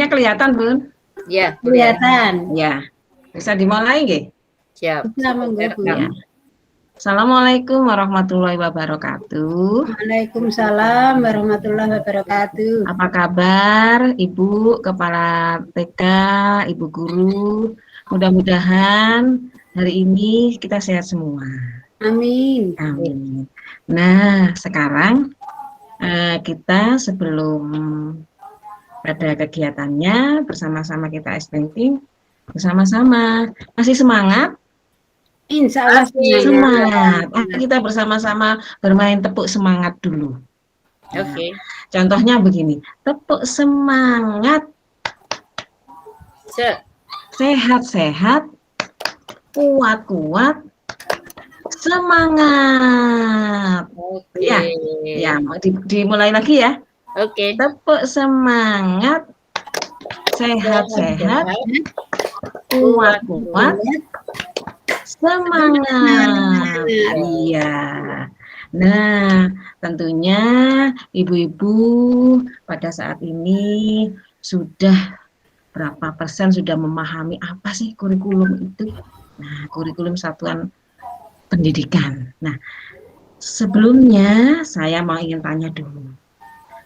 Slide-nya kelihatan, Bun? Ya, Kelihatan. Ya. Bisa dimulai nggih? siap. Bisa monggo, Bu. Ya. Assalamualaikum warahmatullahi wabarakatuh. Waalaikumsalam warahmatullahi wabarakatuh. Apa kabar Ibu Kepala TK, Ibu Guru? Mudah-mudahan hari ini kita sehat semua. Amin. Amin. Nah, sekarang kita sebelum pada kegiatannya bersama-sama kita STMP bersama-sama. Masih semangat? Insya Allah Semangat. Kita bersama-sama bermain tepuk semangat dulu. Oke. Contohnya begini, tepuk semangat, sehat-sehat, kuat-kuat, semangat. Oke. Ya, mau dimulai lagi ya. Oke. Tepuk semangat, sehat-sehat, kuat-kuat, semangat. Iya. Nah, tentunya ibu-ibu pada saat ini sudah berapa persen sudah memahami apa sih kurikulum itu? Nah, kurikulum satuan pendidikan. Nah, sebelumnya saya mau ingin tanya dulu.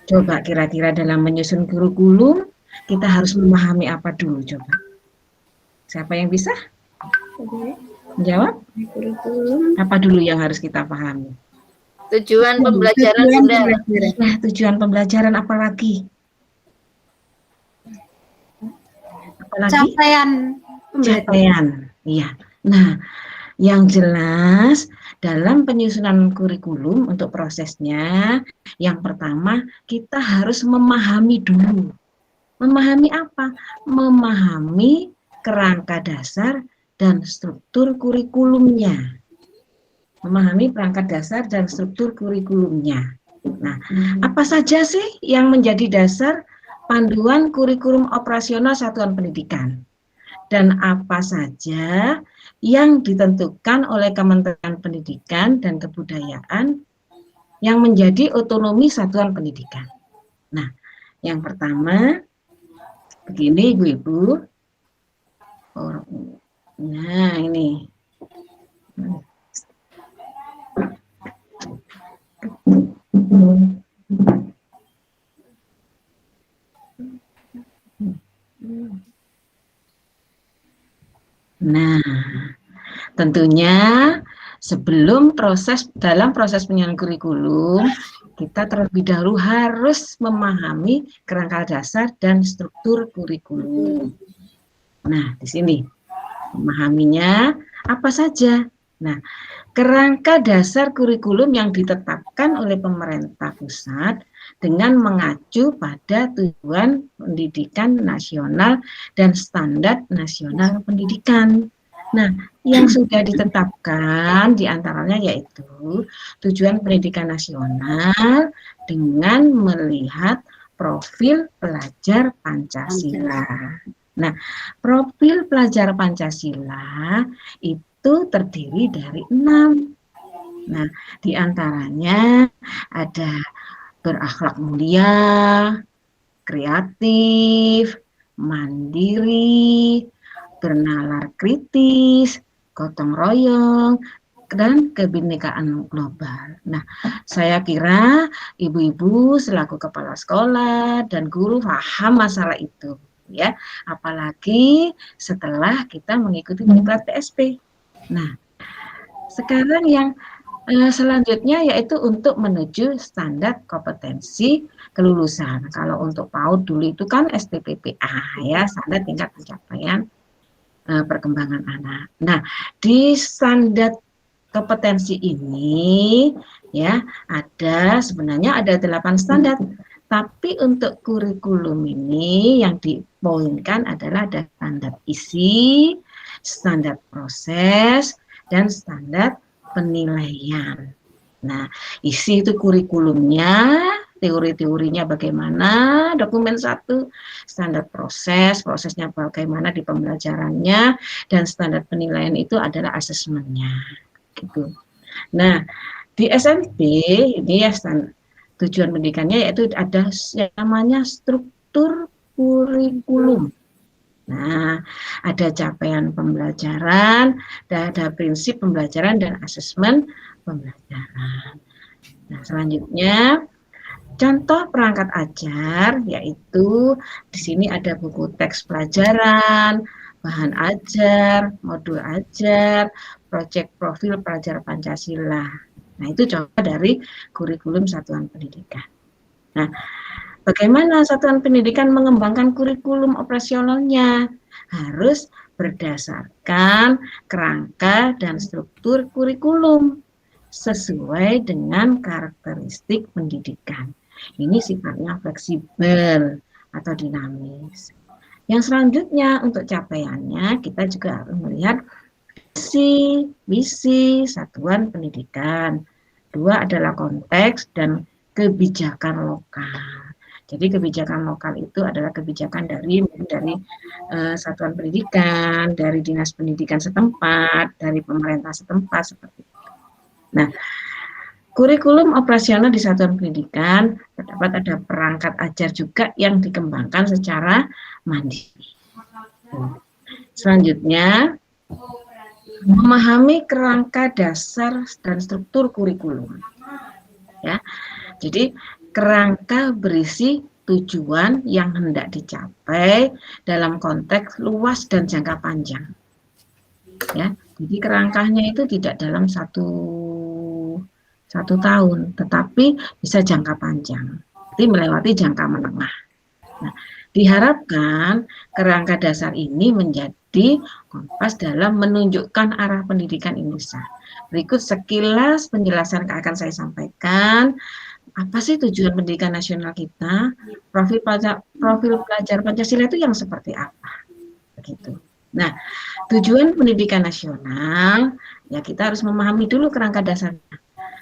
Coba kira-kira dalam menyusun kurikulum kita harus memahami apa dulu coba? Siapa yang bisa menjawab? Apa dulu yang harus kita pahami? Tujuan pembelajaran sudah. Nah, tujuan pembelajaran apa lagi? Capaian. Iya. Nah, yang jelas dalam penyusunan kurikulum untuk prosesnya, yang pertama kita harus memahami dulu. Memahami apa? Memahami kerangka dasar dan struktur kurikulumnya. Memahami perangkat dasar dan struktur kurikulumnya. Nah, apa saja sih yang menjadi dasar panduan kurikulum operasional satuan pendidikan? Dan apa saja yang ditentukan oleh Kementerian Pendidikan dan Kebudayaan yang menjadi otonomi satuan pendidikan? Nah, yang pertama, begini Ibu-Ibu. Nah, ini. Nah, tentunya dalam proses penyusunan kurikulum, kita terlebih dahulu harus memahami kerangka dasar dan struktur kurikulum. Nah, di sini memahaminya apa saja. Nah, kerangka dasar kurikulum yang ditetapkan oleh pemerintah pusat dengan mengacu pada tujuan pendidikan nasional dan standar nasional pendidikan. Nah, yang sudah ditetapkan diantaranya yaitu tujuan pendidikan nasional dengan melihat profil pelajar Pancasila. Nah, profil pelajar Pancasila itu terdiri dari 6. Nah, diantaranya ada berakhlak mulia, kreatif, mandiri, bernalar kritis, gotong royong, dan kebinekaan global. Nah, saya kira ibu-ibu selaku kepala sekolah dan guru paham masalah itu, ya. Apalagi setelah kita mengikuti diklat PSP. Nah, sekarang yang selanjutnya yaitu untuk menuju standar kompetensi kelulusan. Kalau untuk PAUD dulu itu kan STPPA, ya, standar tingkat pencapaian perkembangan anak. Nah, di standar kompetensi ini ya sebenarnya ada 8 standar. Tapi untuk kurikulum ini yang dipoinkan adalah ada standar isi, standar proses, dan standar penilaian. Nah, isi itu kurikulumnya, teori-teorinya bagaimana, dokumen 1, standar prosesnya bagaimana di pembelajarannya, dan standar penilaian itu adalah asesmennya. Gitu. Nah, di SMP ini ya tujuan pendidikannya yaitu ada yang namanya struktur kurikulum. Nah, ada capaian pembelajaran, ada prinsip pembelajaran dan asesmen pembelajaran. Nah, selanjutnya contoh perangkat ajar, yaitu di sini ada buku teks pelajaran, bahan ajar, modul ajar, proyek profil pelajar Pancasila. Nah, itu contoh dari kurikulum satuan pendidikan. Nah, bagaimana satuan pendidikan mengembangkan kurikulum operasionalnya? Harus berdasarkan kerangka dan struktur kurikulum sesuai dengan karakteristik pendidikan. Ini sifatnya fleksibel atau dinamis. Yang selanjutnya untuk capaiannya kita juga harus melihat visi satuan pendidikan. Dua adalah konteks dan kebijakan lokal. Jadi kebijakan lokal itu adalah kebijakan dari satuan pendidikan, dari dinas pendidikan setempat, dari pemerintah setempat seperti itu. Nah, kurikulum operasional di satuan pendidikan terdapat ada perangkat ajar juga yang dikembangkan secara mandiri. Selanjutnya, memahami kerangka dasar dan struktur kurikulum. Ya, jadi kerangka berisi tujuan yang hendak dicapai dalam konteks luas dan jangka panjang. Ya, jadi kerangkanya itu tidak dalam satu tahun, tetapi bisa jangka panjang, jadi melewati jangka menengah. Nah, diharapkan kerangka dasar ini menjadi kompas dalam menunjukkan arah pendidikan Indonesia. Berikut sekilas penjelasan akan saya sampaikan. Apa sih tujuan pendidikan nasional kita? Profil pelajar Pancasila itu yang seperti apa? Begitu. Nah, tujuan pendidikan nasional, ya kita harus memahami dulu kerangka dasarnya.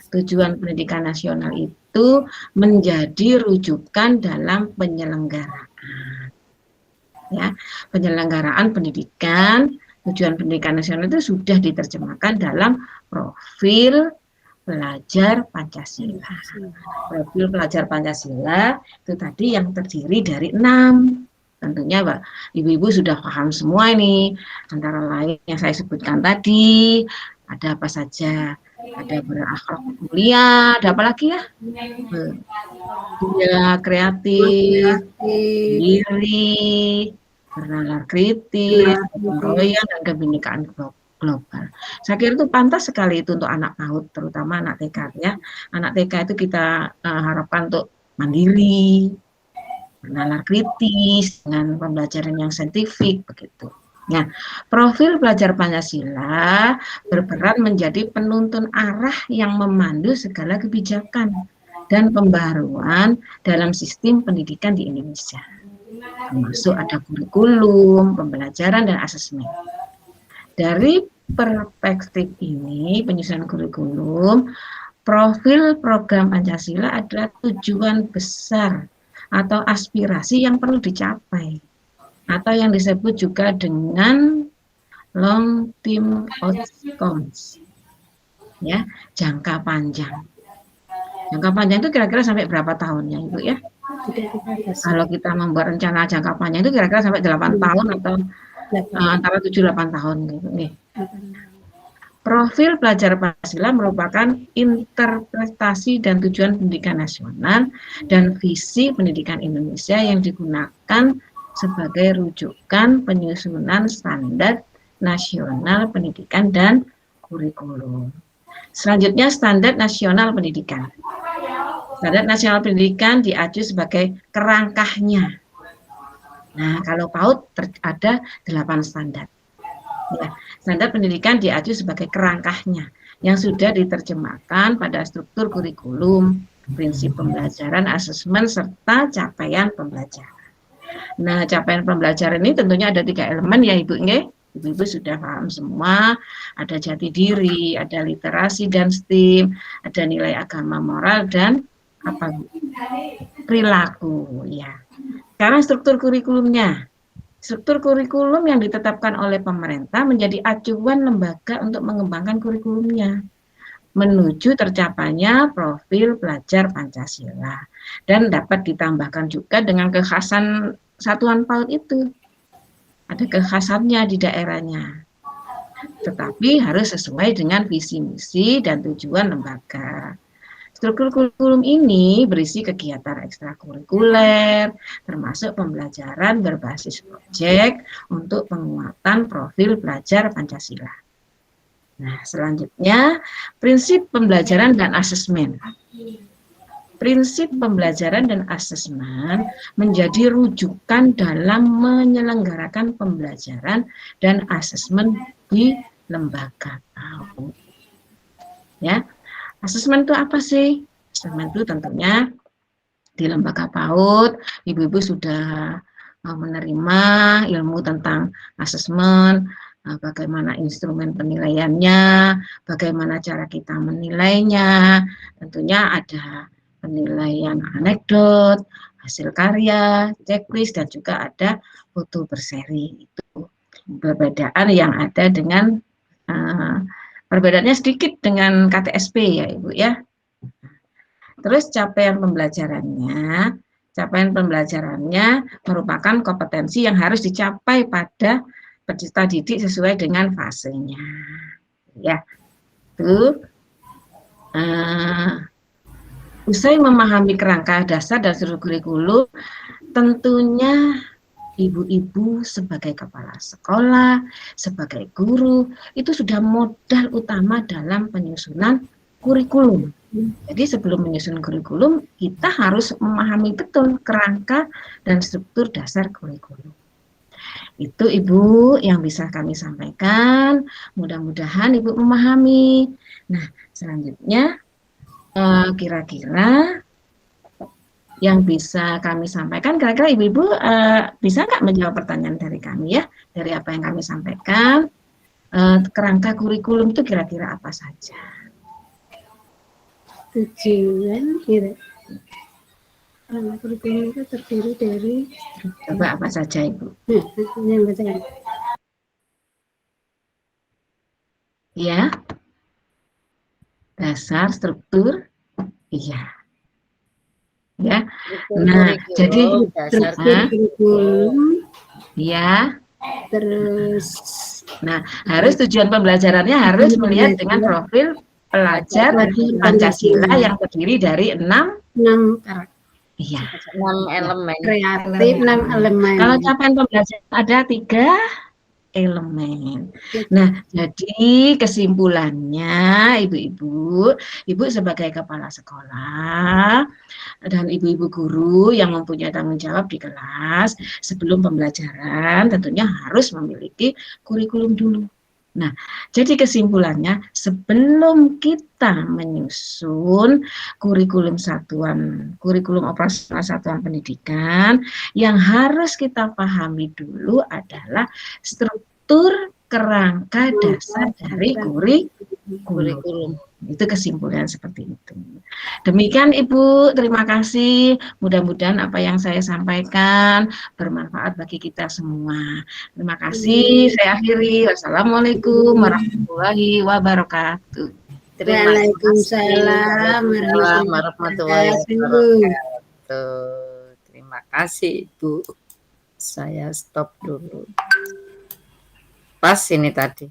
Tujuan pendidikan nasional itu menjadi rujukan dalam penyelenggaraan. Ya, penyelenggaraan pendidikan, tujuan pendidikan nasional itu sudah diterjemahkan dalam profil pelajar Pancasila. Profil pelajar Pancasila itu tadi yang terdiri dari 6. Tentunya Pak, Ibu-ibu sudah paham semua ini. Antara lain yang saya sebutkan tadi, ada apa saja? Ada berakhlak mulia, ada apa lagi ya? Ya, kreatif, diri, bernalar kritis, keroyan, dan kebinekaan global. Saya kira itu pantas sekali itu untuk anak PAUD, terutama anak TK ya. Anak TK itu kita harapkan untuk mandiri, bernalar kritis dengan pembelajaran yang saintifik begitu. Nah, profil pelajar Pancasila berperan menjadi penuntun arah yang memandu segala kebijakan dan pembaruan dalam sistem pendidikan di Indonesia. Termasuk ada kurikulum, pembelajaran, dan asesmen. Dari perspektif ini, penyusunan kurikulum, profil program Pancasila adalah tujuan besar atau aspirasi yang perlu dicapai, atau yang disebut juga dengan long term outcomes, ya, jangka panjang. Jangka panjang itu kira-kira sampai berapa tahunnya, Ibu ya? Kalau kita membuat rencana jangka panjang itu kira-kira sampai 8 tahun atau antara 7-8 tahun gitu nih. Profil pelajar Pancasila merupakan interpretasi dan tujuan pendidikan nasional dan visi pendidikan Indonesia yang digunakan sebagai rujukan penyusunan standar nasional pendidikan dan kurikulum. Selanjutnya, standar nasional pendidikan. Standar nasional pendidikan diacu sebagai kerangkanya. Nah, kalau PAUD ada 8 standar. Ya, standar pendidikan diacu sebagai kerangkanya yang sudah diterjemahkan pada struktur kurikulum, prinsip pembelajaran, asesmen, serta capaian pembelajaran. Nah, capaian pembelajaran ini tentunya ada 3 elemen ya Ibu, Ibu-ibu sudah paham semua, ada jati diri, ada literasi dan STEAM, ada nilai agama moral dan apa perilaku ya. Sekarang struktur kurikulumnya. Struktur kurikulum yang ditetapkan oleh pemerintah menjadi acuan lembaga untuk mengembangkan kurikulumnya menuju tercapainya profil pelajar Pancasila dan dapat ditambahkan juga dengan kekhasan satuan PAUD itu. Ada kekhasannya di daerahnya. Tetapi harus sesuai dengan visi misi dan tujuan lembaga. Struktur kurikulum ini berisi kegiatan ekstrakurikuler, termasuk pembelajaran berbasis proyek untuk penguatan profil pelajar Pancasila. Nah, selanjutnya prinsip pembelajaran dan asesmen. Prinsip pembelajaran dan asesmen menjadi rujukan dalam menyelenggarakan pembelajaran dan asesmen di lembaga PAUD. Ya, asesmen itu apa sih? Asesmen itu tentunya di lembaga PAUD, ibu-ibu sudah menerima ilmu tentang asesmen, bagaimana instrumen penilaiannya, bagaimana cara kita menilainya. Tentunya ada penilaian anekdot, hasil karya, checklist, dan juga ada foto berseri. Itu perbedaan yang ada dengan perbedaannya sedikit dengan KTSP ya Ibu ya. Terus capaian pembelajarannya merupakan kompetensi yang harus dicapai pada peserta didik sesuai dengan fasenya. Ya, itu. Usai memahami kerangka dasar dan struktur kurikulum, tentunya ibu-ibu sebagai kepala sekolah, sebagai guru, itu sudah modal utama dalam penyusunan kurikulum. Jadi sebelum menyusun kurikulum, kita harus memahami betul kerangka dan struktur dasar kurikulum. Itu Ibu yang bisa kami sampaikan, mudah-mudahan Ibu memahami. Nah, selanjutnya kira-kira yang bisa kami sampaikan, kira-kira ibu-ibu bisa nggak menjawab pertanyaan dari kami ya, dari apa yang kami sampaikan. Kerangka kurikulum itu kira-kira apa saja? Tujuan kerangka kurikulum itu terdiri dari Coba apa saja Ibu? yang bacakan. Ya, dasar, struktur, iya. Ya, nah jadi struktur kurikulum, ya. terus Nah, harus tujuan pembelajarannya harus melihat dengan profil pelajar Pancasila yang terdiri dari 6 karakter. Iya. 6 elemen. Kreatif, 6 elemen. Kalau capaian pembelajaran ada 3 elemen. Nah, jadi kesimpulannya ibu sebagai kepala sekolah dan ibu-ibu guru yang mempunyai tanggung jawab di kelas sebelum pembelajaran tentunya harus memiliki kurikulum dulu. Nah, jadi kesimpulannya sebelum kita menyusun kurikulum operasional satuan pendidikan, yang harus kita pahami dulu adalah struktur kerangka dasar dari kurikulum. Itu kesimpulan seperti itu. Demikian Ibu, terima kasih. Mudah-mudahan apa yang saya sampaikan bermanfaat bagi kita semua. Terima kasih. Saya akhiri. Wassalamualaikum warahmatullahi wabarakatuh. Waalaikumsalam warahmatullahi wabarakatuh. Terima kasih Ibu. Saya stop dulu. Pas ini tadi.